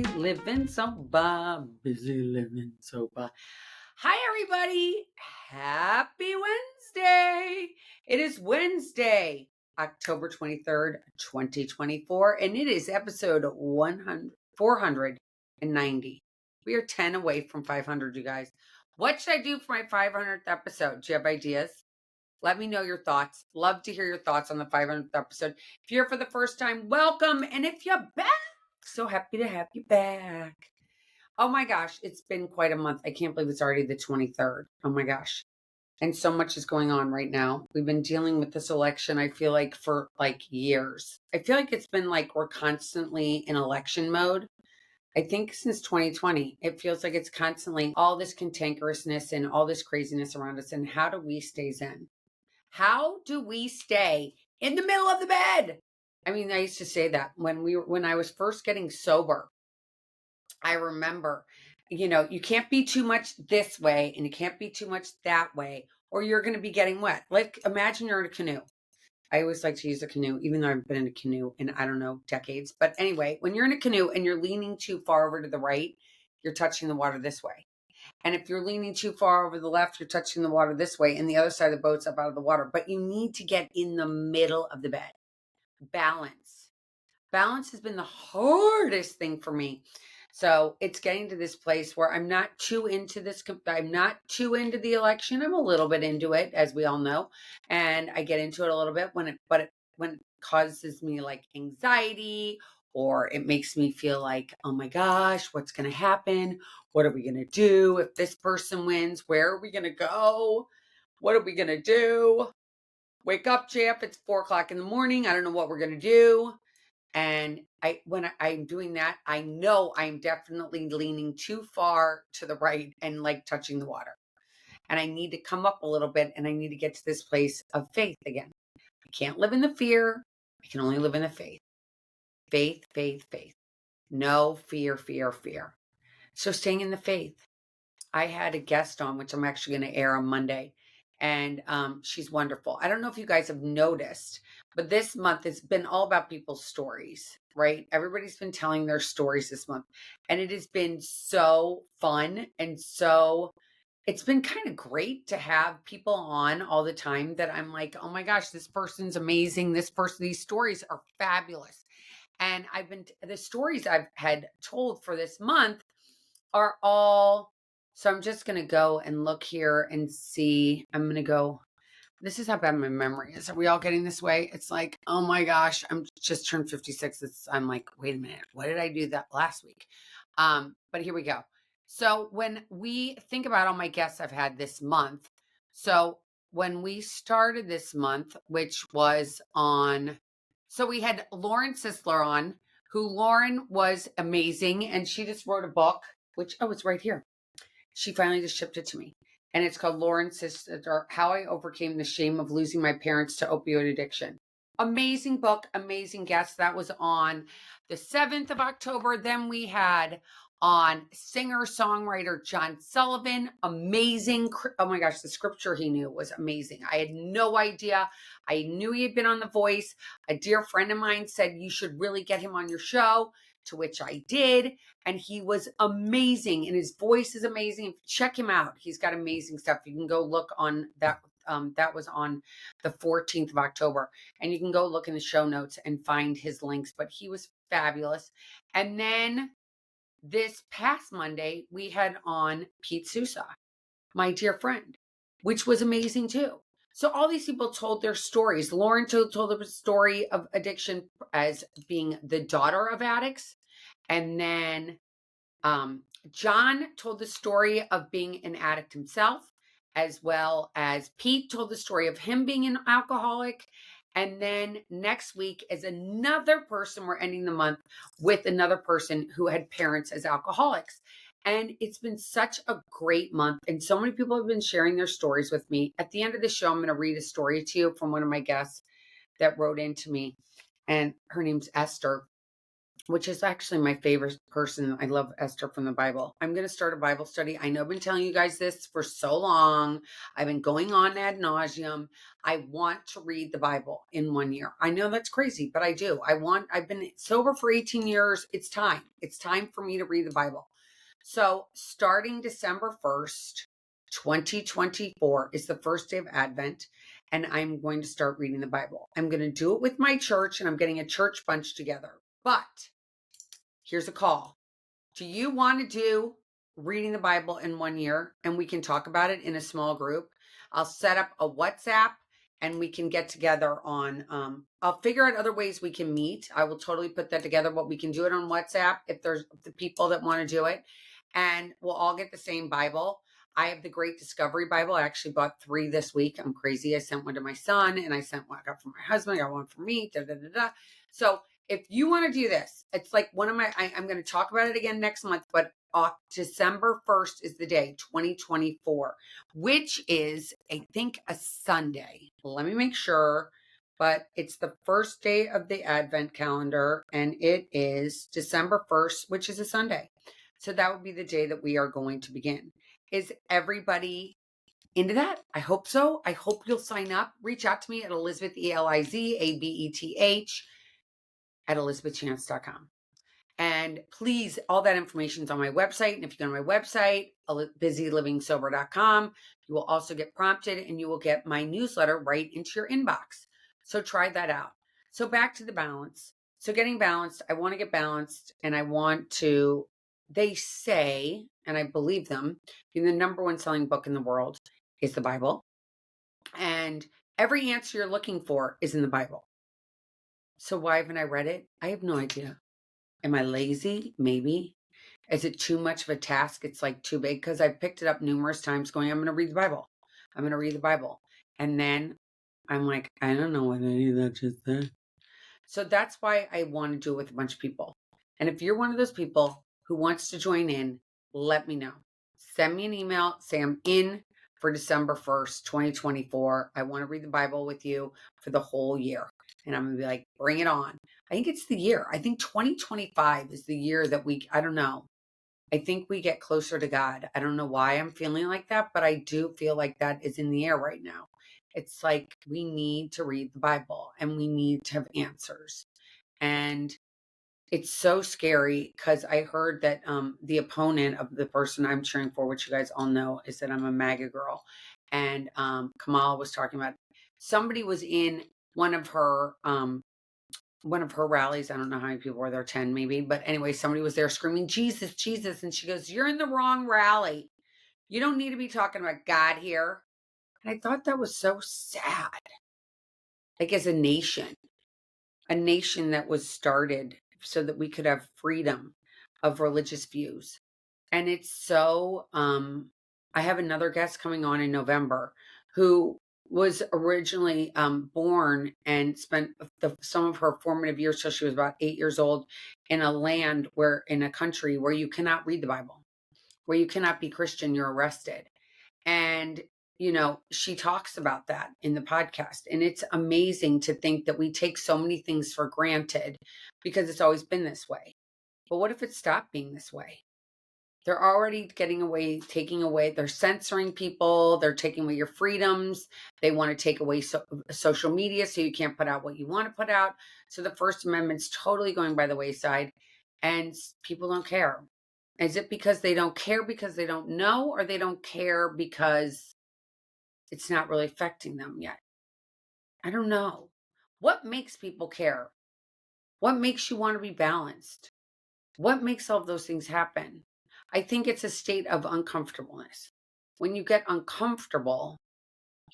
busy living sober, busy living sober. Hi, everybody. Happy Wednesday. It is Wednesday, October 23rd, 2024, and it is episode 490. We are 10 away from 500, you guys. What should I do for my 500th episode? Do you have ideas? Let me know your thoughts. Love to hear your thoughts on the 500th episode. If you're here for the first time, welcome. And if you're back, so happy to have you back. Oh my gosh, it's been quite a month. I can't believe it's already the 23rd. Oh my gosh. And so much is going on right now. We've been dealing with this election, I feel like, for like years. I feel like it's been like we're constantly in election mode. I think since 2020, it feels like it's constantly all this cantankerousness and all this craziness around us. And how do we stay zen? How do we stay in the middle of the bed? I mean, I used to say that when I was first getting sober. I remember, you can't be too much this way and you can't be too much that way, or you're going to be getting wet. Like, imagine you're in a canoe. I always like to use a canoe, even though I've been in a canoe in, I don't know, decades. But anyway, when you're in a canoe and you're leaning too far over to the right, you're touching the water this way. And if you're leaning too far over the left, you're touching the water this way, and the other side of the boat's up out of the water. But you need to get in the middle of the bed. Balance. Balance has been the hardest thing for me. So it's getting to this place where I'm not too into this. I'm not too into the election. I'm a little bit into it, as we all know. And I get into it a little bit when it causes me like anxiety, or it makes me feel like, oh my gosh, what's going to happen? What are we going to do if this person wins? Where are we going to go? What are we going to do? Wake up, Jeff. It's 4:00 in the morning. I don't know what we're going to do. And when I'm doing that, I know I'm definitely leaning too far to the right and like touching the water. And I need to come up a little bit, and I need to get to this place of faith again. I can't live in the fear. I can only live in the faith. Faith, faith, faith. No fear, fear, fear. So staying in the faith. I had a guest on, which I'm actually going to air on Monday. And she's wonderful. I don't know if you guys have noticed, but this month it's been all about people's stories, right? Everybody's been telling their stories this month. And it has been so fun. And so it's been kind of great to have people on all the time that I'm like, oh my gosh, this person's amazing. These stories are fabulous. And the stories I've had told for this month are all, so I'm just going to go and look here and see. I'm going to go, this is how bad my memory is. Are we all getting this way? It's like, oh my gosh, I'm just turned 56. I'm like, wait a minute, what did I do that last week? But here we go. So when we think about all my guests I've had this month, so when we started this month, which was so we had Lauren Sisler on, who Lauren was amazing. And she just wrote a book, which, it's right here. She finally just shipped it to me. And it's called Lauren Sisler, How I Overcame the Shame of Losing My Parents to Opioid Addiction. Amazing book, amazing guest. That was on the 7th of October. Then we had on singer-songwriter John Sullivan. Amazing. Oh my gosh, the scripture he knew was amazing. I had no idea. I knew he had been on The Voice. A dear friend of mine said, you should really get him on your show, to which I did. And he was amazing. And his voice is amazing. Check him out. He's got amazing stuff. You can go look on that. That was on the 14th of October. And you can go look in the show notes and find his links. But he was fabulous. And then this past Monday, we had on Pete Sousa, my dear friend, which was amazing too. So all these people told their stories. Lauren told the story of addiction as being the daughter of addicts. And then John told the story of being an addict himself, as well as Pete told the story of him being an alcoholic. And then next week is another person. We're ending the month with another person who had parents as alcoholics. And it's been such a great month. And so many people have been sharing their stories with me. At the end of the show, I'm going to read a story to you from one of my guests that wrote into me. And her name's Esther. which is actually my favorite person. I love Esther from the Bible. I'm going to start a Bible study. I know I've been telling you guys this for so long. I've been going on ad nauseum. I want to read the Bible in 1 year. I know that's crazy, but I do. I've been sober for 18 years. It's time. It's time for me to read the Bible. So starting December 1st, 2024 is the first day of Advent, and I'm going to start reading the Bible. I'm going to do it with my church, and I'm getting a church bunch together. But here's a call. Do you want to do reading the Bible in 1 year? And we can talk about it in a small group. I'll set up a WhatsApp and we can get together on, I'll figure out other ways we can meet. I will totally put that together, but we can do it on WhatsApp if there's the people that want to do it. And we'll all get the same Bible. I have the Great Discovery Bible. I actually bought 3 this week. I'm crazy. I sent one to my son and I sent one I got for my husband. I got one for me. Da, da, da, da. So if you want to do this, it's like one of my, I'm going to talk about it again next month, but December 1st is the day, 2024, which is, I think, a Sunday. Let me make sure, but it's the first day of the Advent calendar and it is December 1st, which is a Sunday. So that would be the day that we are going to begin. Is everybody into that? I hope so. I hope you'll sign up. Reach out to me at Elizabeth, ELIZABETH at elizabethchance.com. And please, all that information is on my website. And if you go to my website, busylivingsober.com, you will also get prompted and you will get my newsletter right into your inbox. So try that out. So back to the balance. So getting balanced, I want to get balanced and I want to, they say, and I believe them, the number 1 selling book in the world is the Bible. And every answer you're looking for is in the Bible. So why haven't I read it? I have no idea. Am I lazy? Maybe. Is it too much of a task? It's like too big because I've picked it up numerous times going, I'm going to read the Bible. I'm going to read the Bible. And then I'm like, I don't know what any of that just said. So that's why I want to do it with a bunch of people. And if you're one of those people who wants to join in, let me know. Send me an email. Say I'm in for December 1st, 2024. I want to read the Bible with you for the whole year. And I'm going to be like, bring it on. I think it's the year. I think 2025 is the year that I don't know. I think we get closer to God. I don't know why I'm feeling like that, but I do feel like that is in the air right now. It's like we need to read the Bible and we need to have answers. And it's so scary because I heard that the opponent of the person I'm cheering for, which you guys all know, is that I'm a MAGA girl. And Kamala was talking about somebody was in one of her rallies. I don't know how many people were there, 10 maybe. But anyway, somebody was there screaming, Jesus, Jesus. And she goes, you're in the wrong rally. You don't need to be talking about God here. And I thought that was so sad. Like as a nation that was started so that we could have freedom of religious views. And it's so, I have another guest coming on in November who was originally born and spent some of her formative years till she was about 8 years old in a country where you cannot read the Bible, where you cannot be Christian, you're arrested. And, she talks about that in the podcast. And it's amazing to think that we take so many things for granted because it's always been this way. But what if it stopped being this way? They're already taking away, they're censoring people, they're taking away your freedoms. They want to take away social media so you can't put out what you want to put out. So the First Amendment's totally going by the wayside and people don't care. Is it because they don't care because they don't know, or they don't care because it's not really affecting them yet? I don't know. What makes people care? What makes you want to be balanced? What makes all of those things happen? I think it's a state of uncomfortableness. When you get uncomfortable,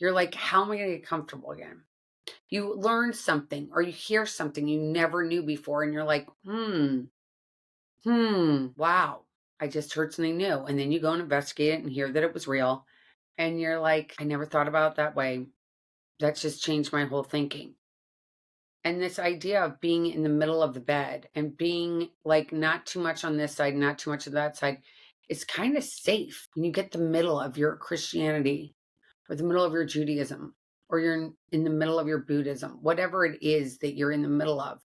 you're like, how am I going to get comfortable again? You learn something or you hear something you never knew before and you're like, wow, I just heard something new. And then you go and investigate it and hear that it was real. And you're like, I never thought about it that way. That's just changed my whole thinking. And this idea of being in the middle of the bed and being like not too much on this side, not too much on that side, is kind of safe when you get the middle of your Christianity or the middle of your Judaism, or you're in the middle of your Buddhism, whatever it is that you're in the middle of.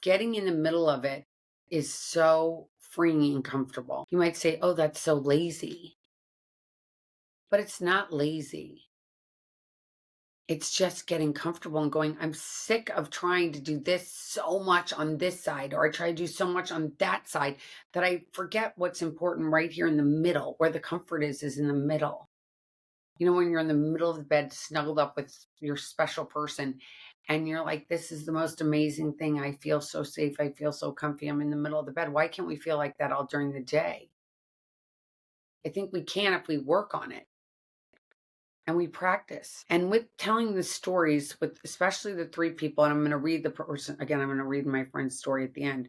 Getting in the middle of it is so freeing and comfortable. You might say, oh, that's so lazy. But it's not lazy. It's just getting comfortable and going, I'm sick of trying to do this so much on this side, or I try to do so much on that side that I forget what's important right here in the middle, where the comfort is in the middle. You know, when you're in the middle of the bed, snuggled up with your special person, and you're like, this is the most amazing thing. I feel so safe. I feel so comfy. I'm in the middle of the bed. Why can't we feel like that all during the day? I think we can if we work on it. And we practice. And with telling the stories, with especially the 3 people, and I'm going to read the person again, I'm going to read my friend's story at the end.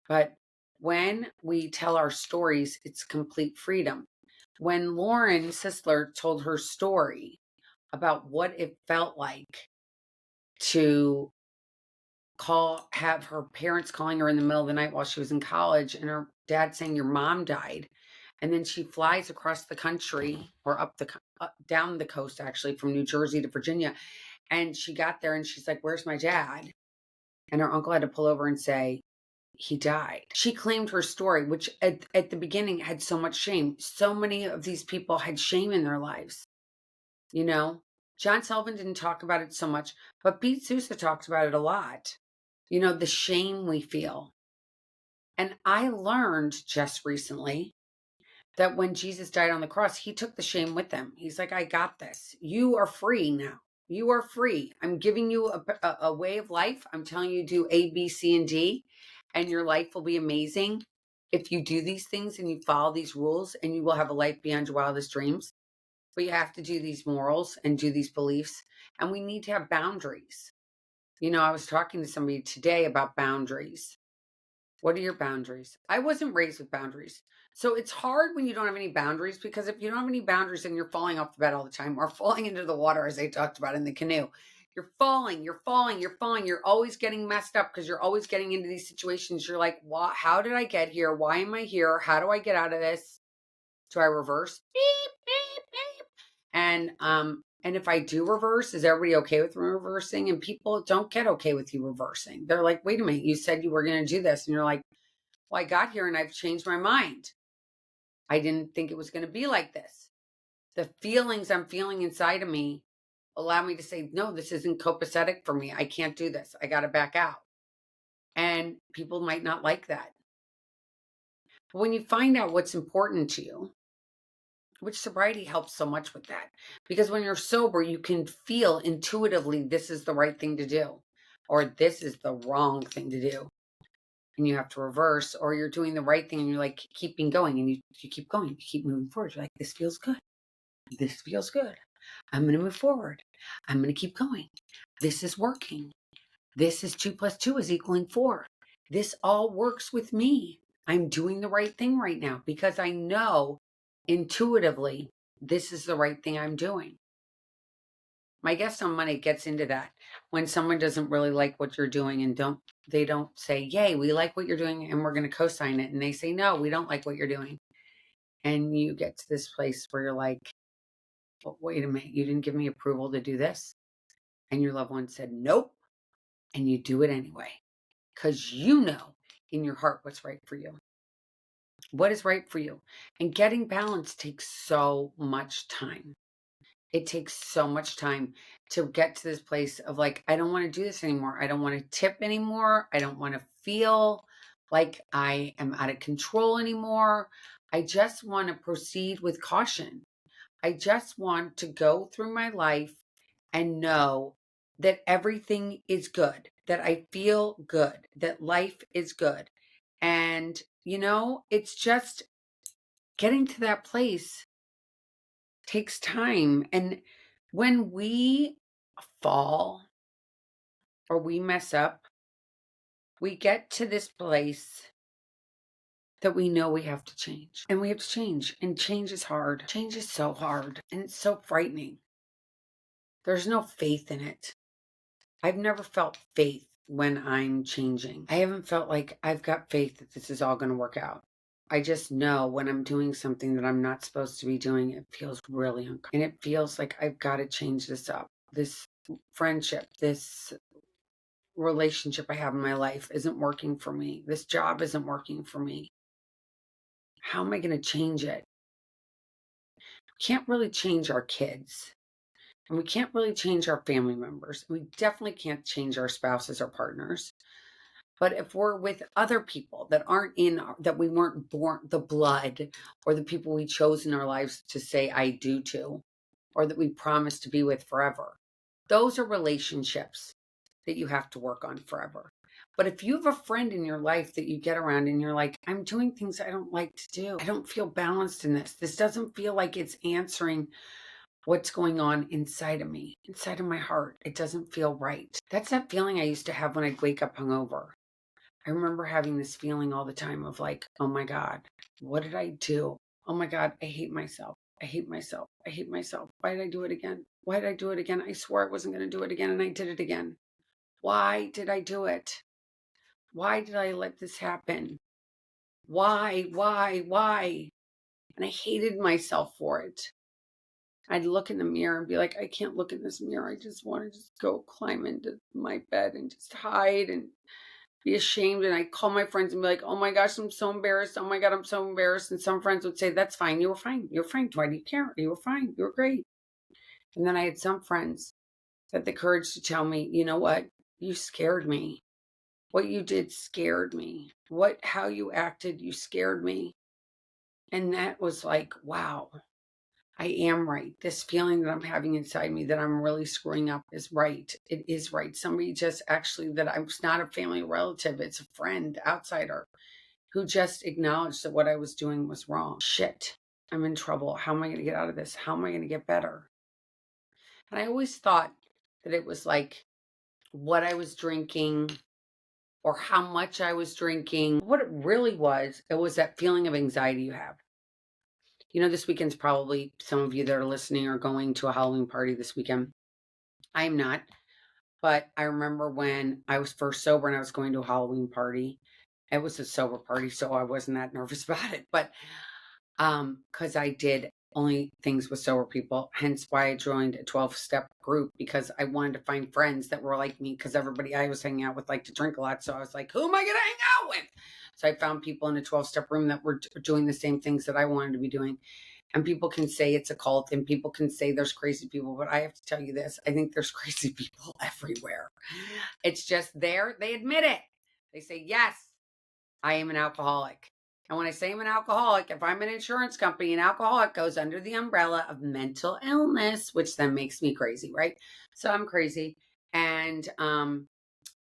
But when we tell our stories, it's complete freedom. When Lauren Sisler told her story about what it felt like to have her parents calling her in the middle of the night while she was in college, and her dad saying, your mom died. And then she flies across the country, or down the coast, actually, from New Jersey to Virginia. And she got there and she's like, where's my dad? And her uncle had to pull over and say, he died. She claimed her story, which at the beginning had so much shame. So many of these people had shame in their lives. You know, John Sullivan didn't talk about it so much, but Pete Sousa talks about it a lot. You know, the shame we feel. And I learned just recently that when Jesus died on the cross, he took the shame with him. He's like, I got this. You are free now. You are free. I'm giving you a way of life. I'm telling you, do A, B, C, and D, and your life will be amazing if you do these things and you follow these rules, and you will have a life beyond your wildest dreams. But you have to do these morals and do these beliefs. And we need to have boundaries. You know, I was talking to somebody today about boundaries. What are your boundaries? I wasn't raised with boundaries. So it's hard when you don't have any boundaries, because if you don't have any boundaries and you're falling off the bed all the time, or falling into the water, as I talked about in the canoe, you're falling. You're always getting messed up because you're always getting into these situations. You're like, how did I get here? Why am I here? How do I get out of this? Do I reverse? Beep, beep, beep. And if I do reverse, is everybody okay with me reversing? And people don't get okay with you reversing. They're like, wait a minute, you said you were going to do this. And you're like, well, I got here and I've changed my mind. I didn't think it was going to be like this. The feelings I'm feeling inside of me allow me to say, no, this isn't copacetic for me. I can't do this. I got to back out. And people might not like that. But when you find out what's important to you, which sobriety helps so much with that, because when you're sober, you can feel intuitively, this is the right thing to do, or this is the wrong thing to do. And you have to reverse, or you're doing the right thing and you're like keeping going, and you keep going, you keep moving forward. You're like, this feels good. This feels good. I'm going to move forward. I'm going to keep going. This is working. This is 2 + 2 is equaling 4. This all works with me. I'm doing the right thing right now because I know intuitively this is the right thing I'm doing. My guest on Monday gets into that. When someone doesn't really like what you're doing and they don't say, yay, we like what you're doing and we're going to co-sign it. And they say, no, we don't like what you're doing. And you get to this place where you're like, well, wait a minute, you didn't give me approval to do this. And your loved one said, nope. And you do it anyway, because you know in your heart what's right for you. What is right for you? And getting balance takes so much time. It takes so much time to get to this place of like, I don't want to do this anymore. I don't want to tip anymore. I don't want to feel like I am out of control anymore. I just want to proceed with caution. I just want to go through my life and know that everything is good, that I feel good, that life is good. And, you know, it's just getting to that place takes time. And when we fall or we mess up, we get to this place that we know we have to change. And we have to change. And change is hard. Change is so hard. And it's so frightening. There's no faith in it. I've never felt faith when I'm changing. I haven't felt like I've got faith that this is all going to work out. I just know when I'm doing something that I'm not supposed to be doing, it feels really uncomfortable. And it feels like I've got to change this up. This friendship, this relationship I have in my life isn't working for me. This job isn't working for me. How am I going to change it? We can't really change our kids. And we can't really change our family members. We definitely can't change our spouses or partners. But if we're with other people that aren't that we weren't born, the blood or the people we chose in our lives to say I do to, or that we promise to be with forever, those are relationships that you have to work on forever. But if you have a friend in your life that you get around and you're like, I'm doing things I don't like to do. I don't feel balanced in this. This doesn't feel like it's answering what's going on inside of me, inside of my heart. It doesn't feel right. That's that feeling I used to have when I'd wake up hungover. I remember having this feeling all the time of like, oh my God, what did I do? Oh my God, I hate myself. I hate myself. I hate myself. Why did I do it again? Why did I do it again? I swore I wasn't going to do it again and I did it again. Why did I do it? Why did I let this happen? Why? And I hated myself for it. I'd look in the mirror and be like, I can't look in this mirror. I just want to just go climb into my bed and just hide and be ashamed. And I'd call my friends and be like, oh my gosh, I'm so embarrassed. Oh my God, I'm so embarrassed. And some friends would say, that's fine. You were fine. You're fine. Why do you care? You were fine. You were great. And then I had some friends that had the courage to tell me, you know what? You scared me. What you did scared me. How you acted, you scared me. And that was like, wow, I am right. This feeling that I'm having inside me that I'm really screwing up is right. It is right. Somebody just actually, that I was not a family relative, it's a friend, outsider, who just acknowledged that what I was doing was wrong. Shit, I'm in trouble. How am I going to get out of this? How am I going to get better? And I always thought that it was like what I was drinking or how much I was drinking. What it really was, it was that feeling of anxiety you have. You know, this weekend's probably, some of you that are listening are going to a Halloween party this weekend. I'm not, but I remember when I was first sober and I was going to a Halloween party. It was a sober party, so I wasn't that nervous about it. But because I did only things with sober people, hence why I joined a 12-step group, because I wanted to find friends that were like me, because everybody I was hanging out with liked to drink a lot. So I was like, who am I going to hang out with? So I found people in a 12-step room that were doing the same things that I wanted to be doing. And people can say it's a cult and people can say there's crazy people, but I have to tell you this. I think there's crazy people everywhere. It's just there. They admit it. They say, yes, I am an alcoholic. And when I say I'm an alcoholic, if I'm an insurance company, an alcoholic goes under the umbrella of mental illness, which then makes me crazy, right? So I'm crazy. And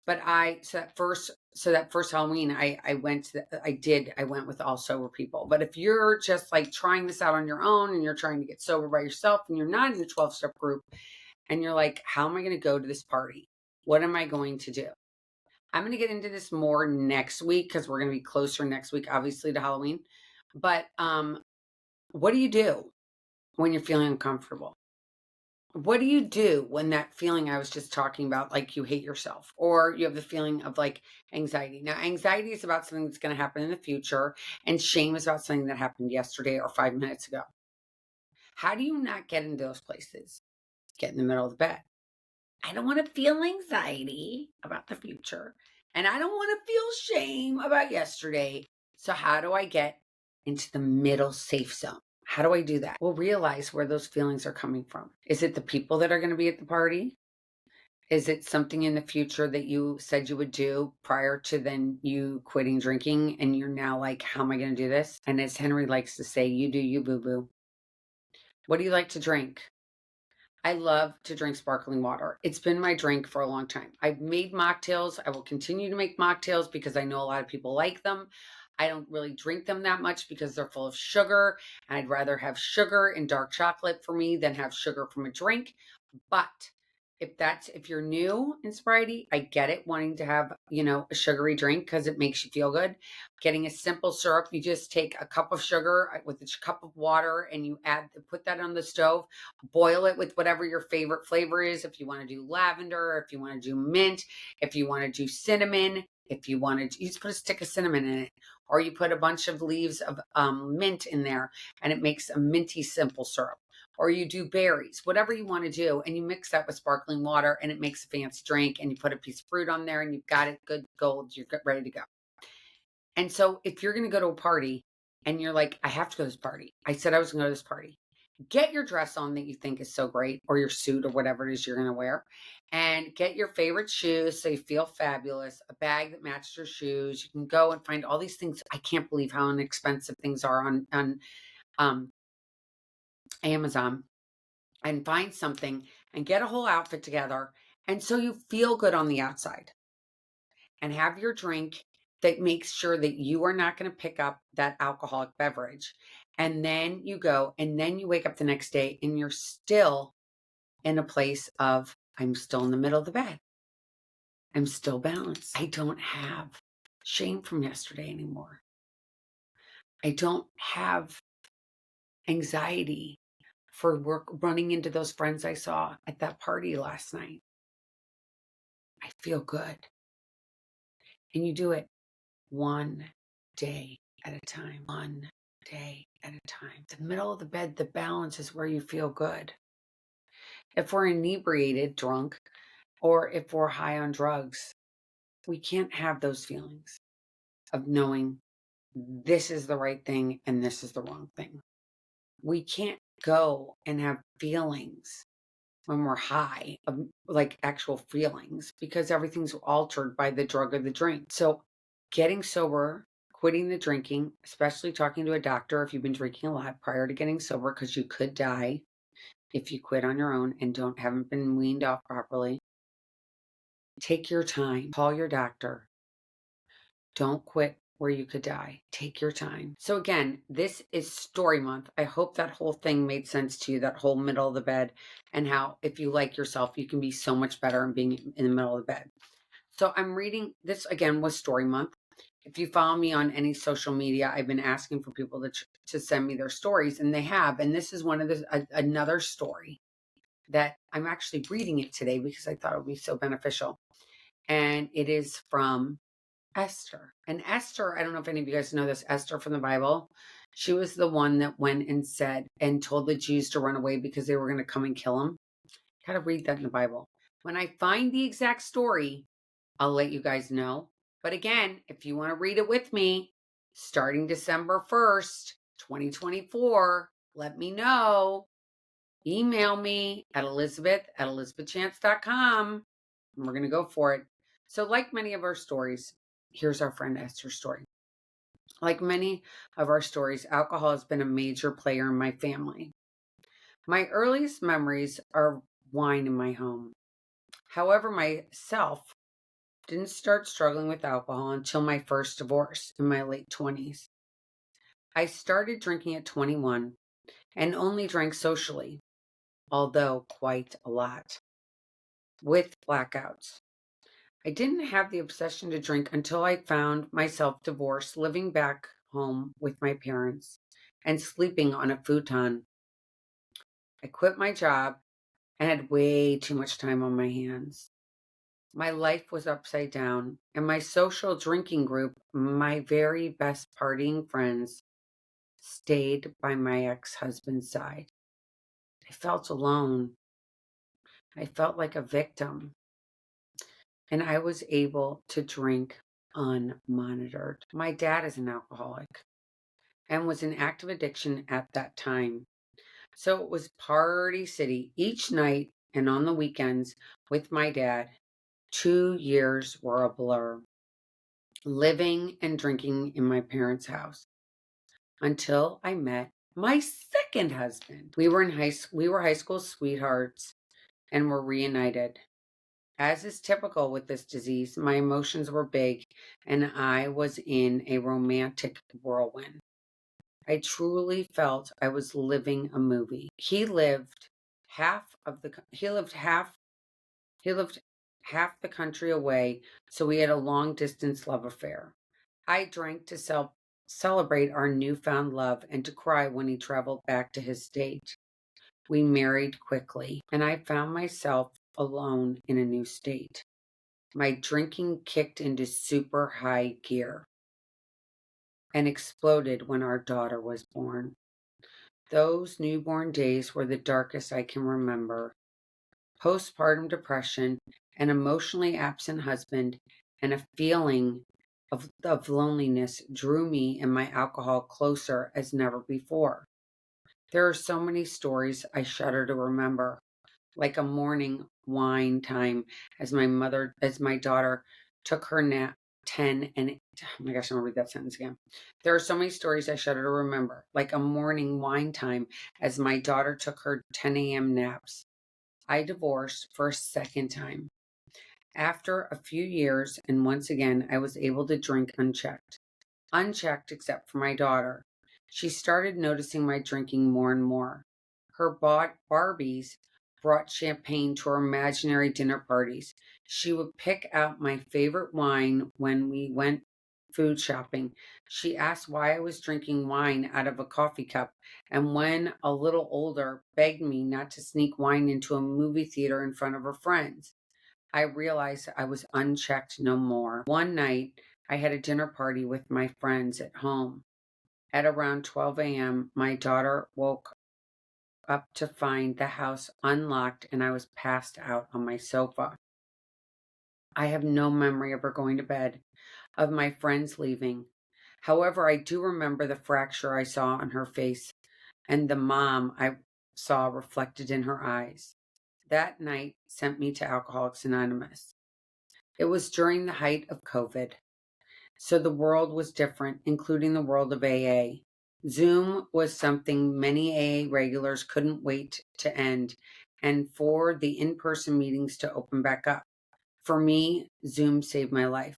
but that first Halloween, I went with all sober people. But if you're just like trying this out on your own and you're trying to get sober by yourself and you're not in the 12-step group and you're like, how am I going to go to this party? What am I going to do? I'm going to get into this more next week because we're going to be closer next week, obviously, to Halloween. But what do you do when you're feeling uncomfortable? What do you do when that feeling I was just talking about, like you hate yourself, or you have the feeling of like anxiety? Now, anxiety is about something that's going to happen in the future, and shame is about something that happened yesterday or 5 minutes ago. How do you not get into those places? Get in the middle of the bed. I don't want to feel anxiety about the future, and I don't want to feel shame about yesterday. So how do I get into the middle safe zone? How do I do that? Well, realize where those feelings are coming from. Is it the people that are going to be at the party? Is it something in the future that you said you would do prior to then you quitting drinking and you're now like, how am I going to do this? And as Henry likes to say, you do you, boo boo. What do you like to drink? I love to drink sparkling water. It's been my drink for a long time. I've made mocktails. I will continue to make mocktails because I know a lot of people like them. I don't really drink them that much because they're full of sugar. And I'd rather have sugar in dark chocolate for me than have sugar from a drink. But if you're new in sobriety, I get it, wanting to have, a sugary drink because it makes you feel good. Getting a simple syrup, you just take a cup of sugar with a cup of water and you put that on the stove, boil it with whatever your favorite flavor is. If you want to do lavender, if you want to do mint, if you want to do cinnamon, if you want to, you just put a stick of cinnamon in it, or you put a bunch of leaves of mint in there and it makes a minty simple syrup. or you do berries, whatever you want to do. And you mix that with sparkling water and it makes a fancy drink, and you put a piece of fruit on there and you've got it good gold. You're ready to go. And so if you're going to go to a party and you're like, I have to go to this party. I said I was going to go to this party. Get your dress on that you think is so great, or your suit, or whatever it is you're going to wear, and get your favorite shoes so you feel fabulous, a bag that matches your shoes. You can go and find all these things. I can't believe how inexpensive things are on um, Amazon, and find something and get a whole outfit together. And so you feel good on the outside, and have your drink that makes sure that you are not going to pick up that alcoholic beverage. And then you go, and then you wake up the next day and you're still in a place of, I'm still in the middle of the bed. I'm still balanced. I don't have shame from yesterday anymore. I don't have anxiety for work running into those friends I saw at that party last night. I feel good. And you do it one day at a time, one day at a time. The middle of the bed, the balance is where you feel good. If we're inebriated, drunk, or if we're high on drugs, we can't have those feelings of knowing this is the right thing and this is the wrong thing. We can't go and have feelings when we're high, like actual feelings, because everything's altered by the drug or the drink. So getting sober, quitting the drinking, especially talking to a doctor if you've been drinking a lot prior to getting sober, because you could die if you quit on your own and haven't been weaned off properly. Take your time, call your doctor. Don't quit where you could die. Take your time. So again, this is story month. I hope that whole thing made sense to you, that whole middle of the bed, and how if you like yourself, you can be so much better in being in the middle of the bed. So I'm reading this again was story month. If you follow me on any social media, I've been asking for people to send me their stories, and they have. And this is one of the another story that I'm actually reading it today because I thought it would be so beneficial. And it is from Esther. And Esther, I don't know if any of you guys know this, Esther from the Bible. She was the one that went and said and told the Jews to run away because they were going to come and kill him. Got to read that in the Bible. When I find the exact story, I'll let you guys know. But again, if you want to read it with me, starting December 1st, 2024, let me know. Email me at elizabeth@elizabethchance.com. And we're going to go for it. So like many of our stories, here's our friend Esther's story. Like many of our stories, alcohol has been a major player in my family. My earliest memories are wine in my home. However, myself didn't start struggling with alcohol until my first divorce in my late 20s. I started drinking at 21 and only drank socially, although quite a lot, with blackouts. I didn't have the obsession to drink until I found myself divorced, living back home with my parents and sleeping on a futon. I quit my job and had way too much time on my hands. My life was upside down, and my social drinking group, my very best partying friends, stayed by my ex-husband's side. I felt alone. I felt like a victim, and I was able to drink unmonitored. My dad is an alcoholic and was in active addiction at that time. So it was party city each night and on the weekends with my dad. 2 years were a blur, living and drinking in my parents' house until I met my second husband. We were high school sweethearts and were reunited. As is typical with this disease, my emotions were big and I was in a romantic whirlwind. I truly felt I was living a movie. He lived half the country away, so we had a long distance love affair. I drank to celebrate our newfound love and to cry when he traveled back to his state. We married quickly, and I found myself alone in a new state. My drinking kicked into super high gear and exploded when our daughter was born. Those newborn days were the darkest I can remember. Postpartum depression, an emotionally absent husband, and a feeling of loneliness drew me and my alcohol closer as never before. There are so many stories I shudder to remember, like a morning wine time as my daughter took her nap 10 and oh my gosh, I'm gonna read that sentence again. There are so many stories I shudder to remember, like a morning wine time as my daughter took her 10 a.m. naps. I divorced for a second time. After a few years, and once again, I was able to drink unchecked. Unchecked except for my daughter. She started noticing my drinking more and more. Her Barbies brought champagne to her imaginary dinner parties. She would pick out my favorite wine when we went food shopping. She asked why I was drinking wine out of a coffee cup, and when a little older, begged me not to sneak wine into a movie theater in front of her friends. I realized I was unchecked no more. One night, I had a dinner party with my friends at home. At around 12 a.m., my daughter woke up to find the house unlocked and I was passed out on my sofa. I have no memory of her going to bed, of my friends leaving. However, I do remember the fracture I saw on her face and the mom I saw reflected in her eyes. That night sent me to Alcoholics Anonymous. It was during the height of COVID. So the world was different, including the world of AA. Zoom was something many AA regulars couldn't wait to end and for the in person meetings to open back up. For me, Zoom saved my life.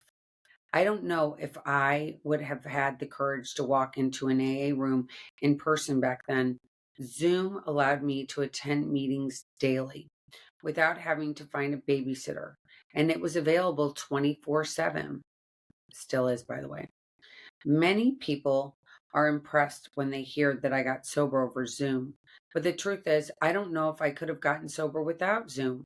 I don't know if I would have had the courage to walk into an AA room in person back then. Zoom allowed me to attend meetings daily without having to find a babysitter, and it was available 24/7. Still is, by the way. Many people are impressed when they hear that I got sober over Zoom. But the truth is, I don't know if I could have gotten sober without Zoom.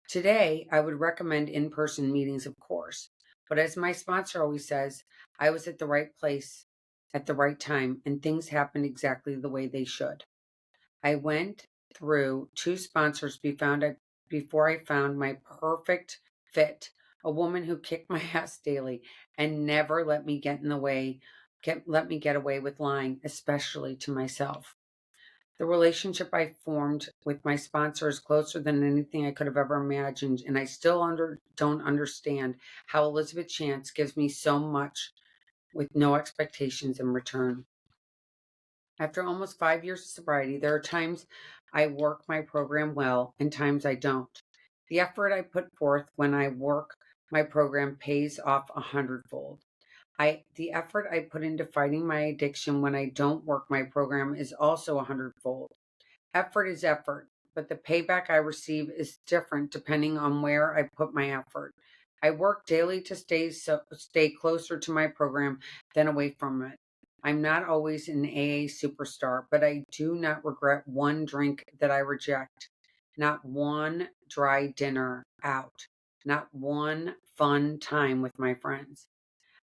Today, I would recommend in person meetings, of course. But as my sponsor always says, I was at the right place at the right time, and things happened exactly the way they should. I went through two sponsors before I found my perfect fit, a woman who kicked my ass daily and never let me let me get away with lying, especially to myself. The relationship I formed with my sponsor is closer than anything I could have ever imagined, and I still don't understand how Elizabeth Chance gives me so much with no expectations in return. After almost 5 years of sobriety, there are times I work my program well and times I don't. The effort I put forth when I work my program pays off 100-fold. The effort I put into fighting my addiction when I don't work my program is also 100-fold. Effort is effort, but the payback I receive is different depending on where I put my effort. I work daily to stay closer to my program than away from it. I'm not always an AA superstar, but I do not regret one drink that I reject, not one dry dinner out, not one fun time with my friends.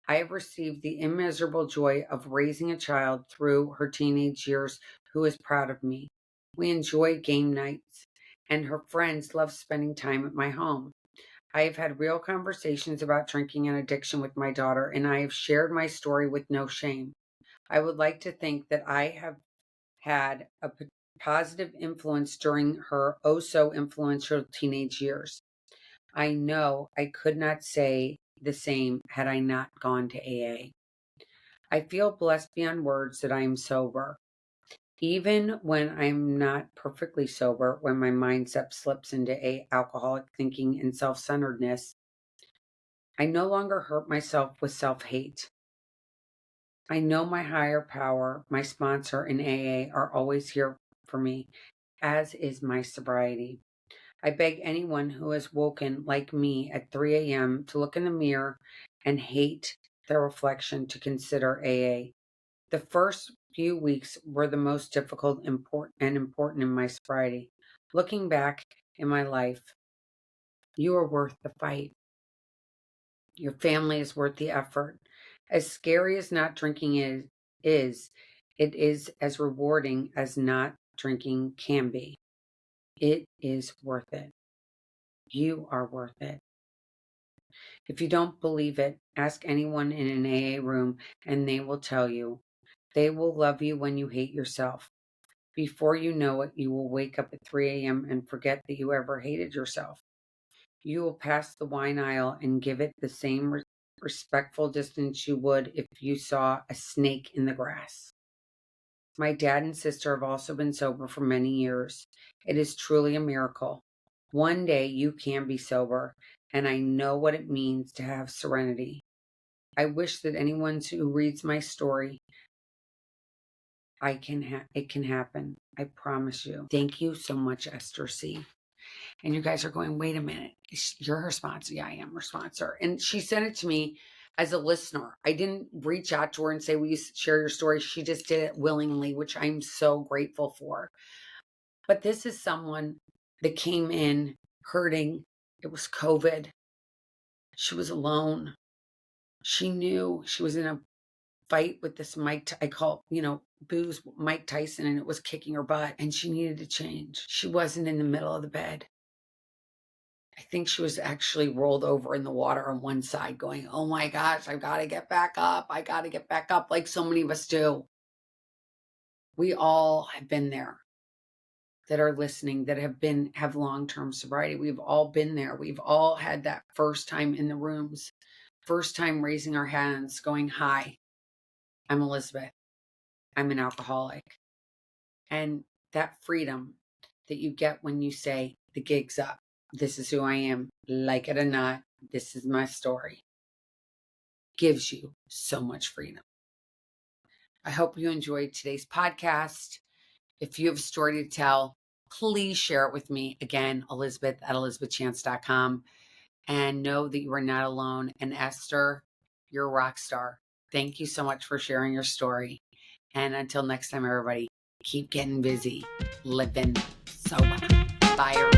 I have received the immeasurable joy of raising a child through her teenage years who is proud of me. We enjoy game nights, and her friends love spending time at my home. I have had real conversations about drinking and addiction with my daughter, and I have shared my story with no shame. I would like to think that I have had a positive influence during her oh so influential teenage years. I know I could not say the same had I not gone to AA. I feel blessed beyond words that I am sober. Even when I'm not perfectly sober, when my mindset slips into alcoholic thinking and self centeredness, I no longer hurt myself with self hate. I know my higher power, my sponsor, and AA are always here for me, as is my sobriety. I beg anyone who has woken like me at 3 a.m. to look in the mirror and hate their reflection to consider AA. The first few weeks were the most difficult and important in my sobriety. Looking back in my life, you are worth the fight. Your family is worth the effort. As scary as not drinking is, It is as rewarding as not drinking can be. It is worth it. You are worth it. If you don't believe it, ask anyone in an AA room and they will tell you. They will love you when you hate yourself. Before you know it, you will wake up at 3 a.m. and forget that you ever hated yourself. You will pass the wine aisle and give it the same respectful distance you would if you saw a snake in the grass. My dad and sister have also been sober for many years. It is truly a miracle. One day you can be sober, and I know what it means to have serenity. I wish that anyone who reads my story, it can happen. I promise you. Thank you so much, Esther C. And you guys are going, wait a minute, you're her sponsor. Yeah, I am her sponsor. And she sent it to me as a listener. I didn't reach out to her and say, will you share your story? She just did it willingly, which I'm so grateful for. But this is someone that came in hurting. It was COVID. She was alone. She knew she was in a fight with this I call, booze Mike Tyson, and it was kicking her butt, and she needed to change. She wasn't in the middle of the bed. I think she was actually rolled over in the water on one side going, oh my gosh, I've got to get back up. I got to get back up, like so many of us do. We all have been there that are listening, that have long-term sobriety. We've all been there. We've all had that first time in the rooms, first time raising our hands going, hi, I'm Elizabeth. I'm an alcoholic. And that freedom that you get when you say, the gig's up. This is who I am. Like it or not, this is my story. Gives you so much freedom. I hope you enjoyed today's podcast. If you have a story to tell, please share it with me. Again, Elizabeth at elizabethchance.com. And know that you are not alone. And Esther, you're a rock star. Thank you so much for sharing your story. And until next time, everybody, keep getting busy, living sober. Bye, everybody.